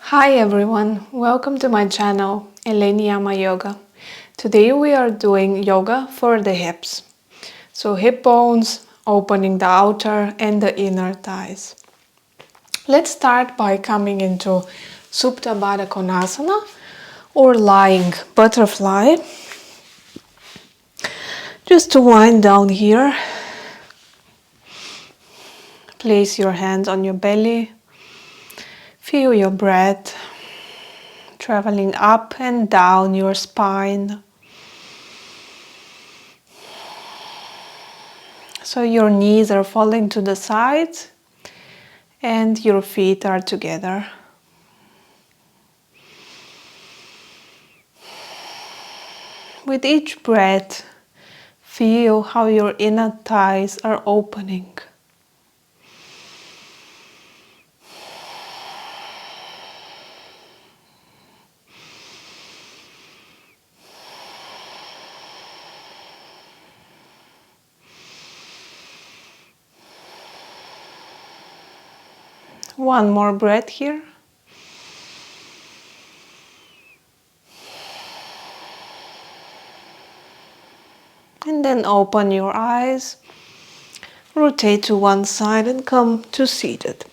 Hi everyone, welcome to my channel, Eleniama Yoga. Today we are doing yoga for the hips. So hip bones, opening the outer and the inner thighs. Let's start by coming into Supta Baddha Konasana or lying butterfly. Just to wind down here, place your hands on your belly, feel your breath traveling up and down your spine. So your knees are falling to the sides and your feet are together. With each breath, feel how your inner thighs are opening. One more breath here. And then open your eyes, rotate to one side and come to seated.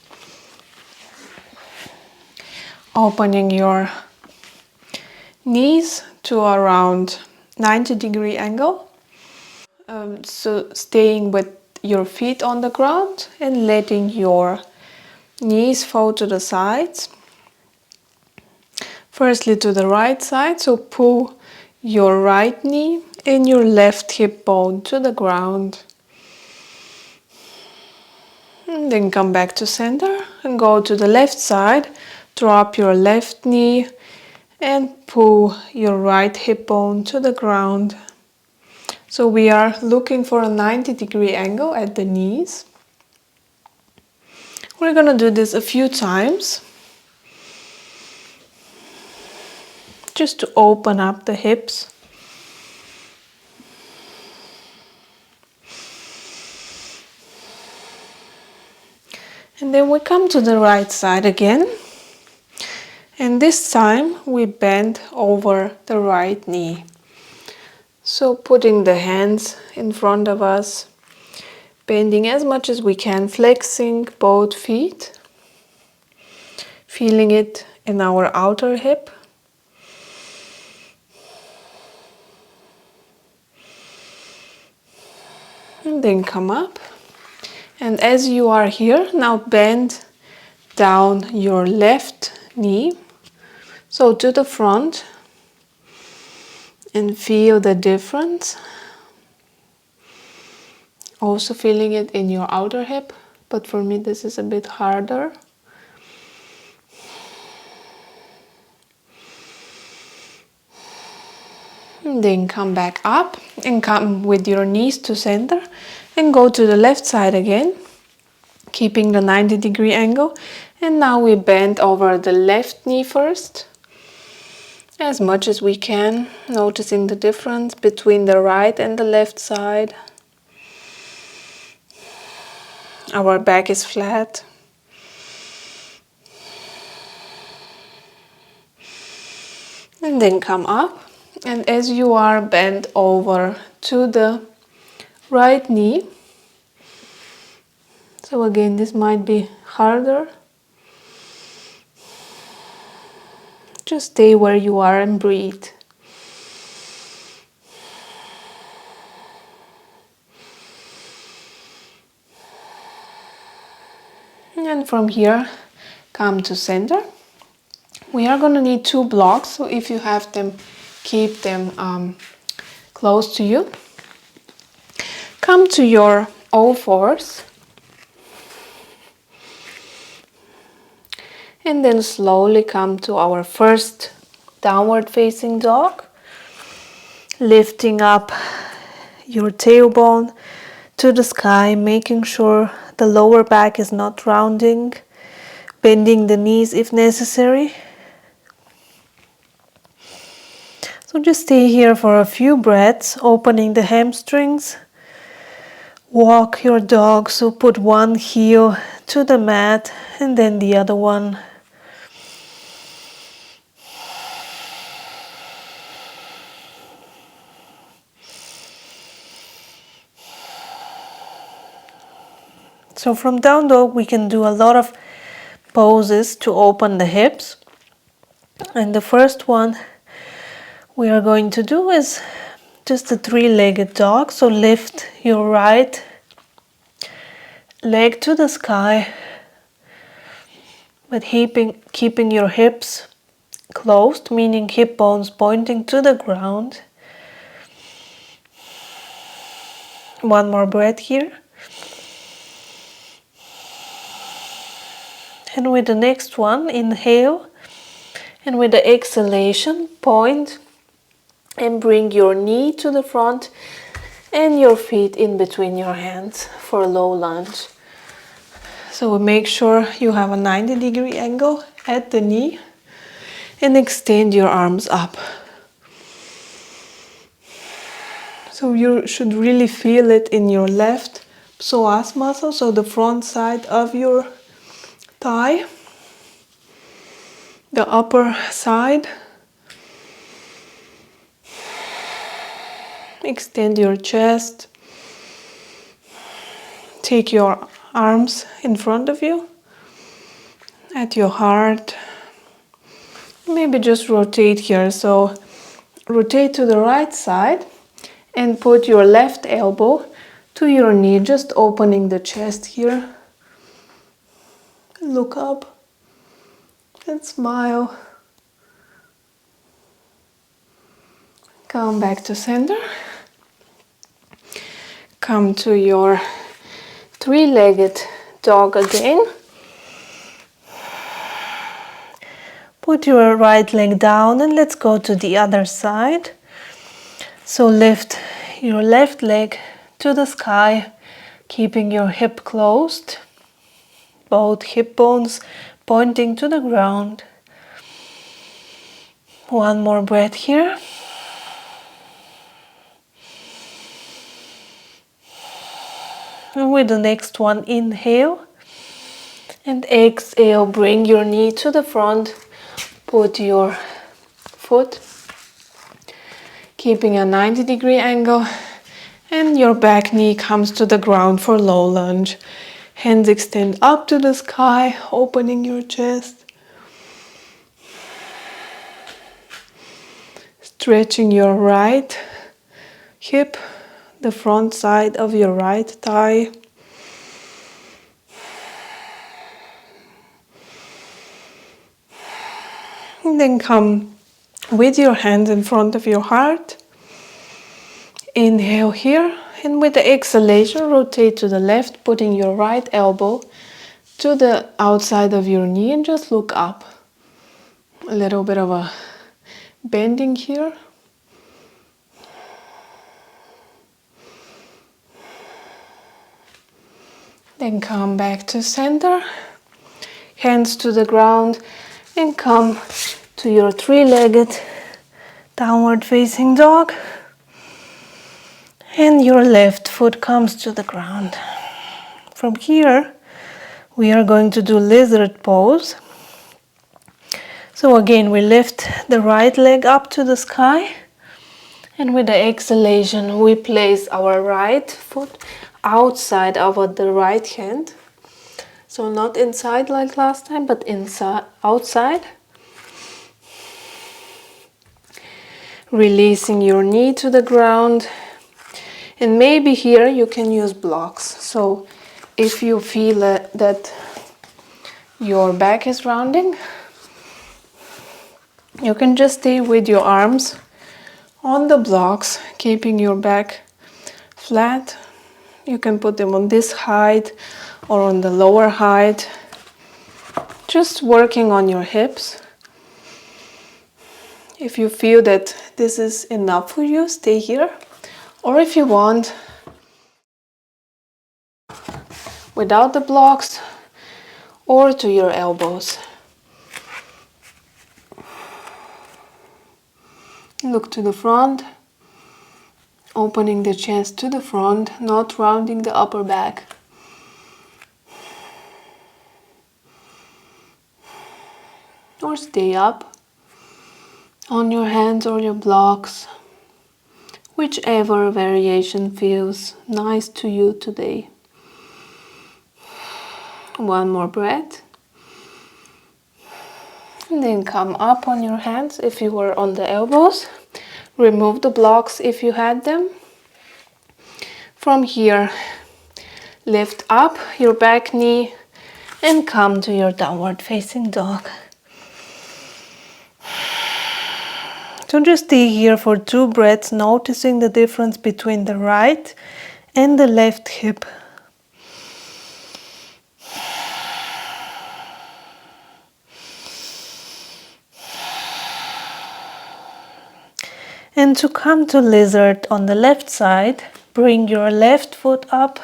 Opening your knees to around 90-degree angle. So staying with your feet on the ground and letting your knees fall to the sides. Firstly to the right side, so pull your right knee and your left hip bone to the ground. And then come back to center and go to the left side. Drop your left knee and pull your right hip bone to the ground. So we are looking for a 90-degree angle at the knees. We're going to do this a few times, just to open up the hips. And then we come to the right side again. And this time we bend over the right knee. So putting the hands in front of us, bending as much as we can, flexing both feet, feeling it in our outer hip. And then come up. And as you are here, now bend down your left knee, so to the front, and feel the difference. Also feeling it in your outer hip, but for me this is a bit harder. And then come back up and come with your knees to center and go to the left side again, keeping the 90-degree angle. And now we bend over the left knee first, as much as we can, noticing the difference between the right and the left side. Our back is flat. And then come up. And as you are bent over to the right knee, so again this might be harder, just stay where you are and breathe. And from here, come to center. We are going to need 2 blocks, so if you have them, keep them close to you. Come to your all fours. And then slowly come to our first downward facing dog. Lifting up your tailbone to the sky, making sure the lower back is not rounding, bending the knees if necessary. So just stay here for a few breaths, opening the hamstrings. Walk your dog, so put one heel to the mat and then the other one. So from down dog we can do a lot of poses to open the hips. And the first one we are going to do is just a three-legged dog. So lift your right leg to the sky, but keeping your hips closed, meaning hip bones pointing to the ground. One more breath here. And with the next one, inhale. And with the exhalation, point and bring your knee to the front and your feet in between your hands for a low lunge. So make sure you have a 90-degree angle at the knee and extend your arms up. So you should really feel it in your left psoas muscle, so the front side of your thigh, the upper side. Extend your chest. Take your arms in front of you at your heart. Maybe just rotate here. So rotate to the right side and put your left elbow to your knee, just opening the chest here. Look up and smile. Come back to center. Come to your three-legged dog again. Put your right leg down and let's go to the other side. So lift your left leg to the sky, keeping your hip closed, both hip bones pointing to the ground. One more breath here. And with the next one, inhale and exhale, bring your knee to the front, put your foot, keeping a 90-degree angle, and your back knee comes to the ground for low lunge. Hands extend up to the sky, opening your chest. Stretching your right hip, the front side of your right thigh. And then come with your hands in front of your heart. Inhale here, and with the exhalation, rotate to the left, putting your right elbow to the outside of your knee and just look up. A little bit of a bending here. Then come back to center, hands to the ground, and come to your three-legged downward facing dog. And your left foot comes to the ground. From here, we are going to do lizard pose. So again, we lift the right leg up to the sky. And with the exhalation, we place our right foot outside of the right hand. So not inside like last time, but inside, outside. Releasing your knee to the ground. And maybe here you can use blocks. So if you feel that your back is rounding, you can just stay with your arms on the blocks, keeping your back flat. You can put them on this height or on the lower height. Just working on your hips. If you feel that this is enough for you, stay here. Or if you want, without the blocks or to your elbows. Look to the front, opening the chest to the front, not rounding the upper back. Or stay up on your hands or your blocks, whichever variation feels nice to you today. One more breath. And then come up on your hands if you were on the elbows. Remove the blocks if you had them. From here, lift up your back knee and come to your downward facing dog. So just stay here for 2 breaths, noticing the difference between the right and the left hip. And to come to lizard on the left side, bring your left foot up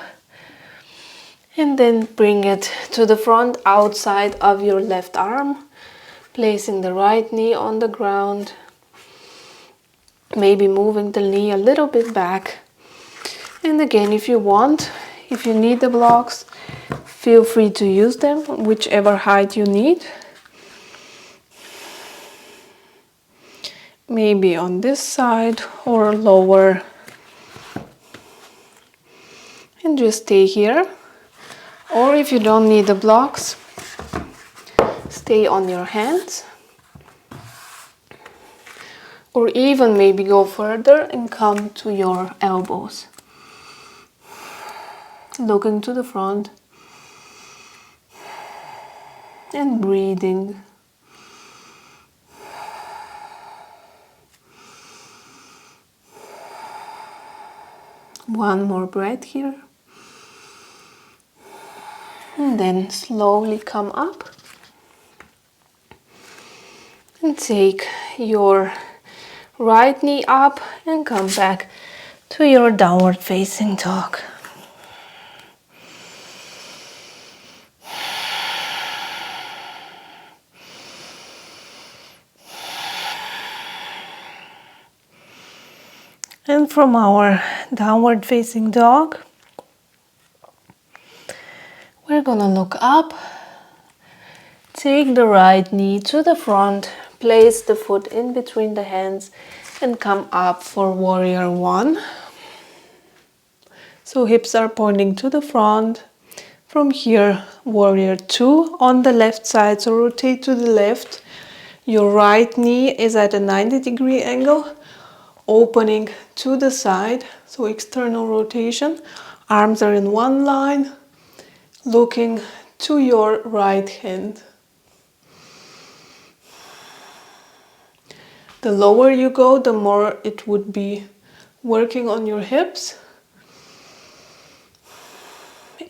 and then bring it to the front outside of your left arm, placing the right knee on the ground, maybe moving the knee a little bit back. And again, if you want, if you need the blocks, feel free to use them, whichever height you need. Maybe on this side or lower. And just stay here. Or if you don't need the blocks, stay on your hands. Or even maybe go further and come to your elbows. Looking to the front. And breathing. One more breath here. And then slowly come up. And take your right knee up and come back to your downward facing dog. And from our downward facing dog, we're gonna look up, take the right knee to the front, place the foot in between the hands and come up for warrior one. So hips are pointing to the front. From here, warrior two on the left side, so rotate to the left. Your right knee is at a 90-degree angle, opening to the side, so external rotation. Arms are in one line, looking to your right hand. The lower you go, the more it would be working on your hips.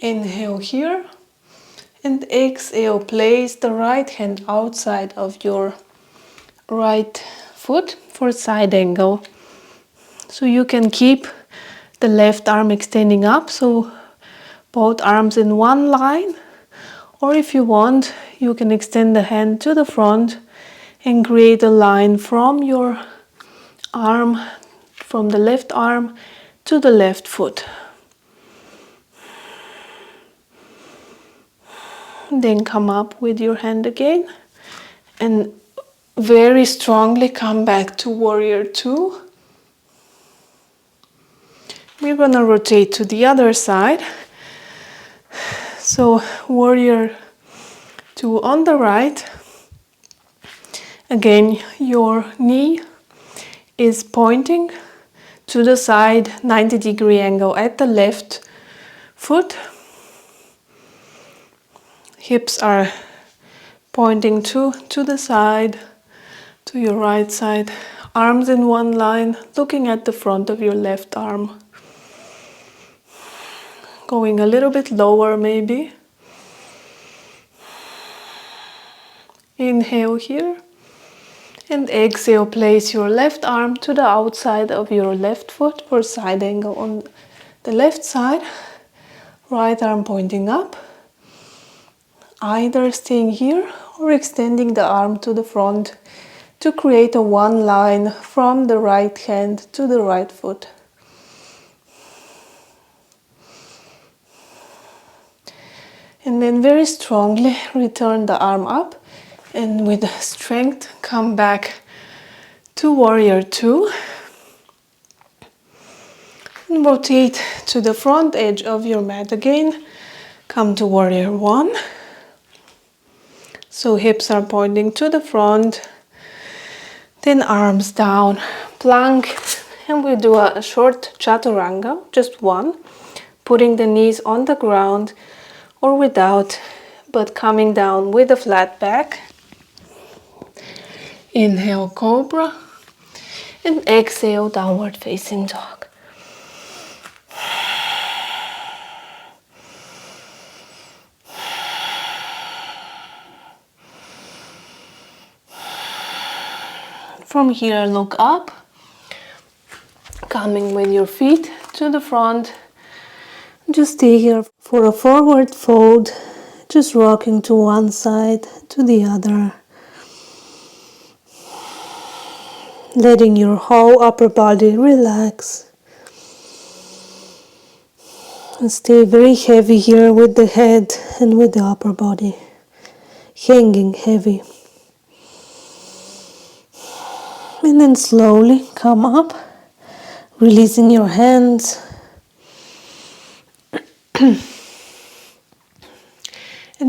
Inhale here and exhale, place the right hand outside of your right foot for side angle. So you can keep the left arm extending up, so both arms in one line, or if you want, you can extend the hand to the front and create a line from your arm, from the left arm to the left foot. Then come up with your hand again and very strongly come back to warrior two. We're gonna rotate to the other side. So warrior two on the right. Again, your knee is pointing to the side, 90-degree angle at the left foot. Hips are pointing to the side, to your right side. Arms in one line, looking at the front of your left arm. Going a little bit lower maybe. Inhale here. And exhale, place your left arm to the outside of your left foot for side angle on the left side. Right arm pointing up. Either staying here or extending the arm to the front to create a one line from the right hand to the right foot. And then very strongly return the arm up and with strength come back to warrior two. And rotate to the front edge of your mat again. Come to warrior one. So hips are pointing to the front. Then arms down, plank, and we do a short chaturanga, just one, putting the knees on the ground or without, but coming down with a flat back. Inhale, cobra, and exhale, downward facing dog. From here, look up, coming with your feet to the front. Just stay here for a forward fold, just rocking to one side, to the other. Letting your whole upper body relax. And stay very heavy here with the head and with the upper body. Hanging heavy. And then slowly come up, releasing your hands. And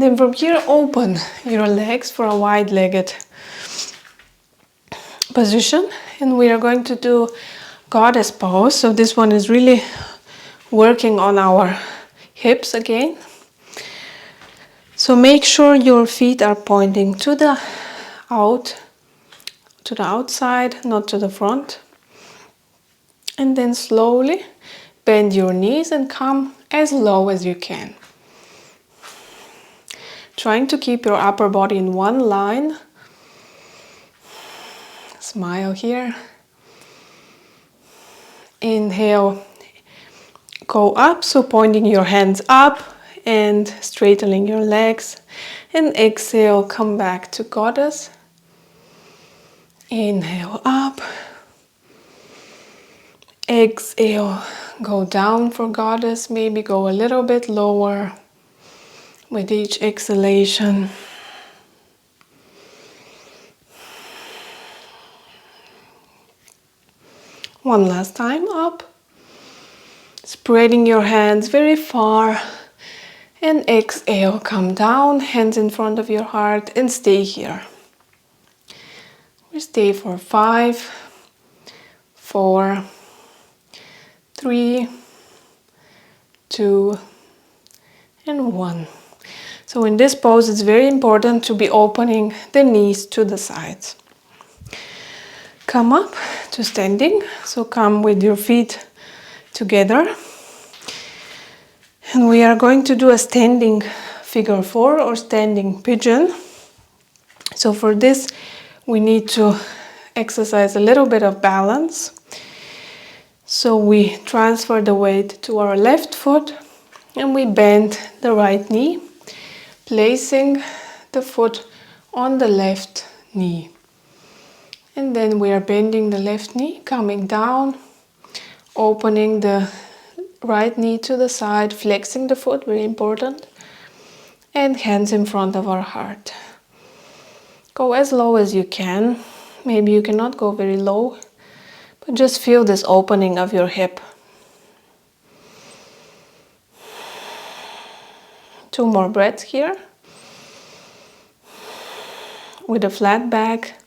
then from here, open your legs for a wide-legged position. And we are going to do goddess pose. So this one is really working on our hips again. So make sure your feet are pointing to the outside, not to the front. And then slowly bend your knees and come as low as you can. Trying to keep your upper body in one line. Smile here. Inhale, go up, so pointing your hands up and straightening your legs. And exhale, come back to goddess. Inhale up. Exhale, go down for goddess, maybe go a little bit lower with each exhalation. One last time, up. Spreading your hands very far. And exhale, come down, hands in front of your heart and stay here. We stay for 5, 4, 3, 2, and 1. So in this pose, it's very important to be opening the knees to the sides. Come up to standing. So come with your feet together. And we are going to do a standing figure 4 or standing pigeon. So for this, we need to exercise a little bit of balance. So we transfer the weight to our left foot and we bend the right knee, placing the foot on the left knee. And then we are bending the left knee, coming down, opening the right knee to the side, flexing the foot, very important, and hands in front of our heart. Go as low as you can. Maybe you cannot go very low, but just feel this opening of your hip. 2 more breaths here. With a flat back.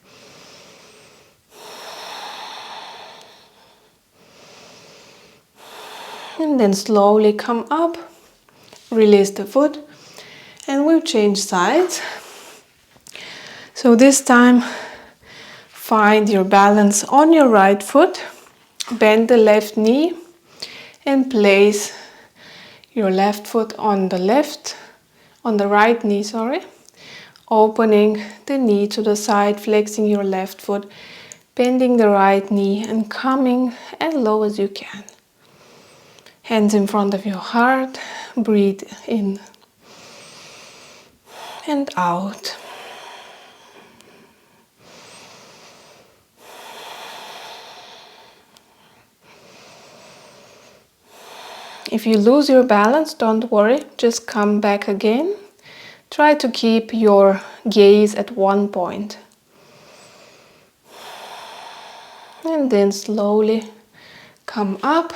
And then slowly come up, release the foot, and we'll change sides. So this time, find your balance on your right foot, bend the left knee, and place your left foot on the right knee, opening the knee to the side, flexing your left foot, bending the right knee, and coming as low as you can. Hands in front of your heart, breathe in and out. If you lose your balance, don't worry, just come back again. Try to keep your gaze at one point. And then slowly come up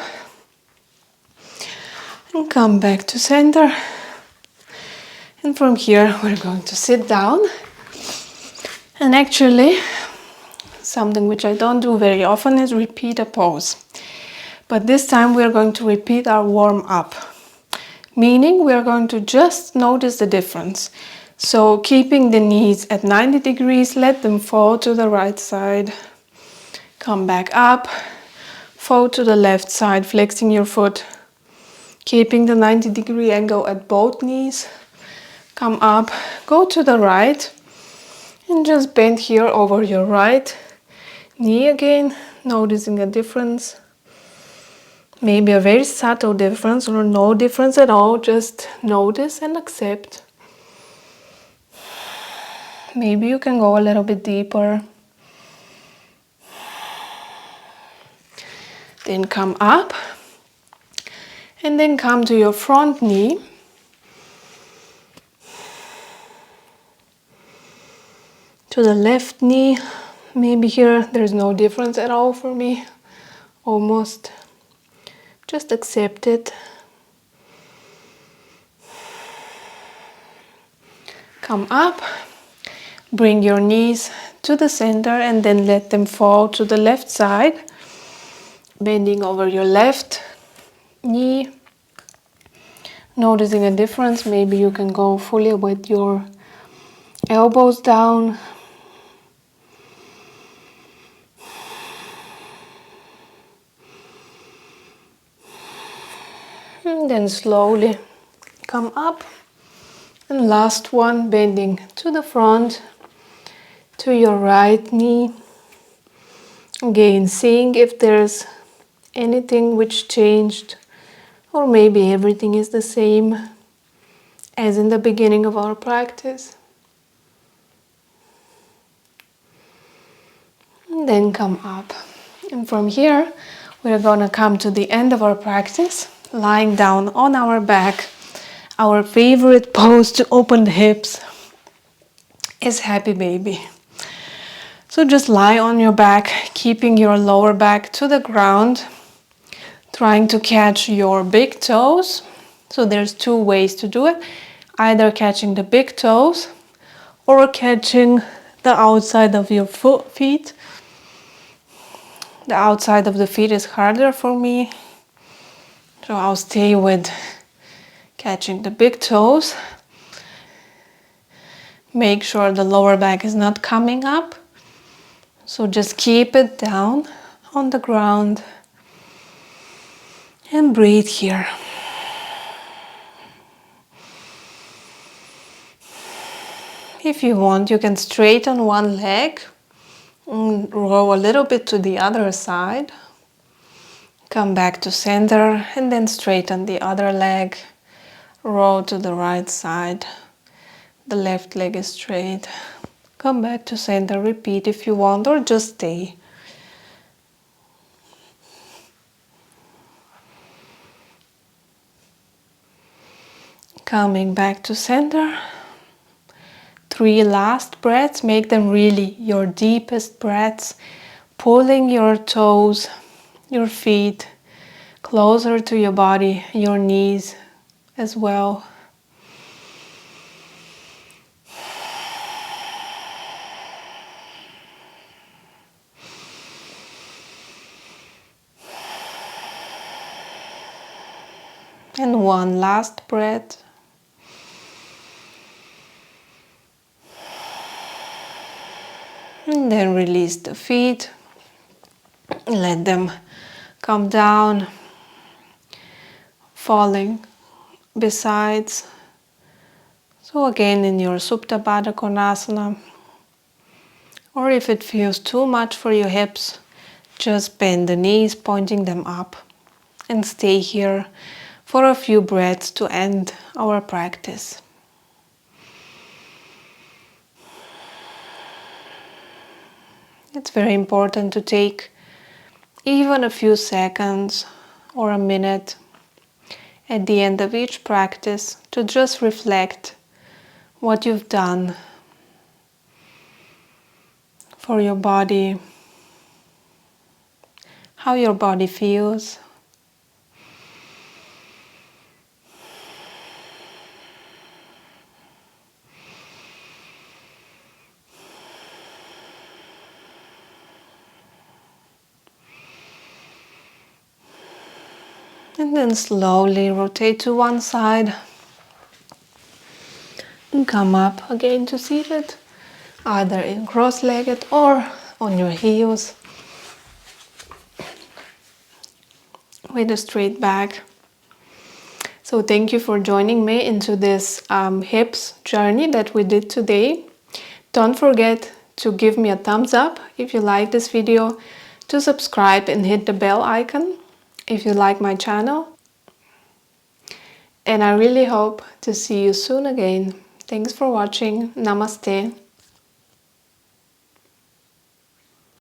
and come back to center. And from here, we're going to sit down. And actually, something which I don't do very often is repeat a pose. But this time we're going to repeat our warm up. Meaning we're going to just notice the difference. So keeping the knees at 90 degrees, let them fall to the right side. Come back up, fall to the left side, flexing your foot. Keeping the 90-degree angle at both knees. Come up, go to the right, and just bend here over your right knee again, noticing a difference. Maybe a very subtle difference or no difference at all, just notice and accept. Maybe you can go a little bit deeper. Then come up and then come to your front knee. To the left knee, maybe here there's no difference at all for me, almost. Just accept it. Come up, bring your knees to the center and then let them fall to the left side, bending over your left knee. Noticing a difference, maybe you can go fully with your elbows down. And then slowly come up. And last one, bending to the front, to your right knee. Again, seeing if there's anything which changed, or maybe everything is the same as in the beginning of our practice. And then come up. And from here, we're gonna come to the end of our practice, lying down on our back. Our favorite pose to open the hips is Happy Baby. So just lie on your back, keeping your lower back to the ground, trying to catch your big toes. So there's two ways to do it. Either catching the big toes or catching the outside of your feet. The outside of the feet is harder for me. So I'll stay with catching the big toes. Make sure the lower back is not coming up. So just keep it down on the ground and breathe here. If you want, you can straighten one leg and roll a little bit to the other side. Come back to center and then straighten the other leg. Roll to the right side. The left leg is straight. Come back to center, repeat if you want, or just stay. Coming back to center. 3 last breaths, make them really your deepest breaths, pulling your toes, your feet closer to your body, your knees as well. And one last breath. And then release the feet. Let them come down, falling besides. So again in your Supta Baddha Konasana. Or if it feels too much for your hips, just bend the knees, pointing them up. And stay here for a few breaths to end our practice. It's very important to take even a few seconds or a minute at the end of each practice to just reflect what you've done for your body, how your body feels. And then slowly rotate to one side. And come up again to seated, either in cross-legged or on your heels with a straight back. So thank you for joining me into this hips journey that we did today. Don't forget to give me a thumbs up if you like this video, to subscribe and hit the bell icon if you like my channel. And I really hope to see you soon again. Thanks for watching. Namaste.